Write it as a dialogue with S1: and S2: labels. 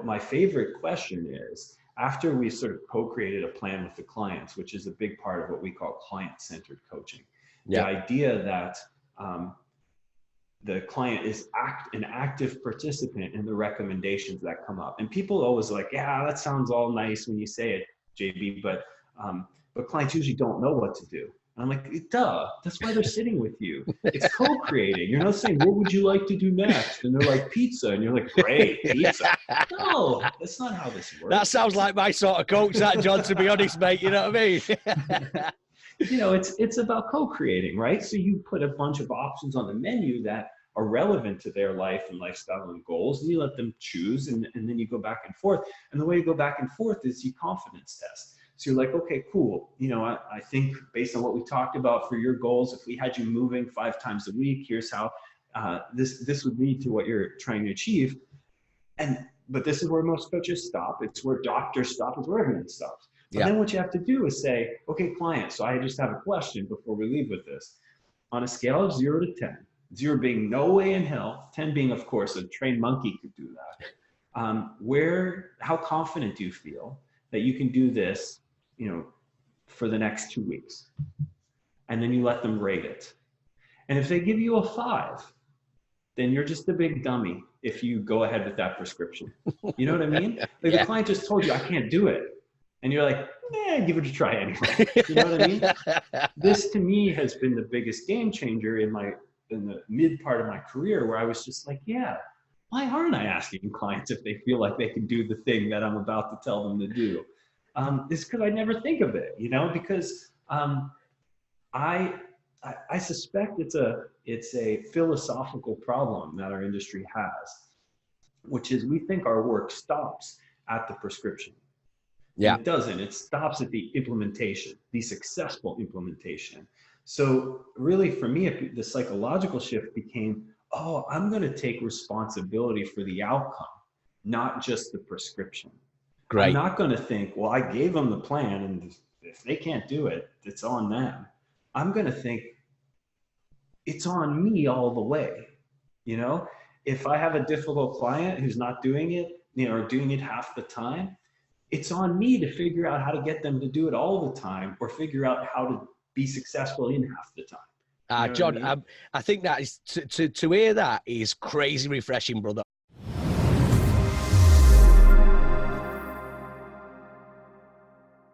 S1: My favorite question is, after we sort of co-created a plan with the clients, which is a big part of what we call client-centered coaching, the idea that the client is an active participant in the recommendations that come up. And people always like, yeah, that sounds all nice when you say it, JB, but clients usually don't know what to do. And I'm like, duh, that's why they're sitting with you. It's co-creating. You're not saying, what would you like to do next? And they're like, pizza. And you're like, great, pizza. No, that's not how this works.
S2: That sounds like my sort of coach, that, John, to be honest, mate. You know what I mean?
S1: It's about co-creating, right? So you put a bunch of options on the menu that are relevant to their life and lifestyle and goals, and you let them choose, and then you go back and forth. And the way you go back and forth is you confidence test. So you're like, okay, cool. I think based on what we talked about for your goals, if we had you moving 5 times a week, here's how this would lead to what you're trying to achieve. But this is where most coaches stop. It's where doctors stop. It's where everyone stops. But then what you have to do is say, okay, client, so I just have a question before we leave with this. On a scale of 0 to 10, 0 being no way in hell, 10 being, of course, a trained monkey could do that. How confident do you feel that you can do this, for the next 2 weeks? And then you let them rate it. And if they give you a 5, then you're just a big dummy if you go ahead with that prescription. You know what I mean? Like the client just told you, I can't do it. And you're like, give it a try anyway. You know what I mean? This to me has been the biggest game changer in the mid part of my career, where I was just like, why aren't I asking clients if they feel like they can do the thing that I'm about to tell them to do? It's because I never think of it, because I suspect it's a philosophical problem that our industry has, which is we think our work stops at the prescription. Yeah. It doesn't. It stops at the implementation, the successful implementation. So really for me, the psychological shift became, I'm going to take responsibility for the outcome, not just the prescription. Great. I'm not going to think, well, I gave them the plan, and if they can't do it, it's on them. I'm going to think it's on me all the way. If I have a difficult client who's not doing it, or doing it half the time, it's on me to figure out how to get them to do it all the time, or figure out how to be successful in half the time.
S2: John, I think that is to hear that is crazy refreshing, brother.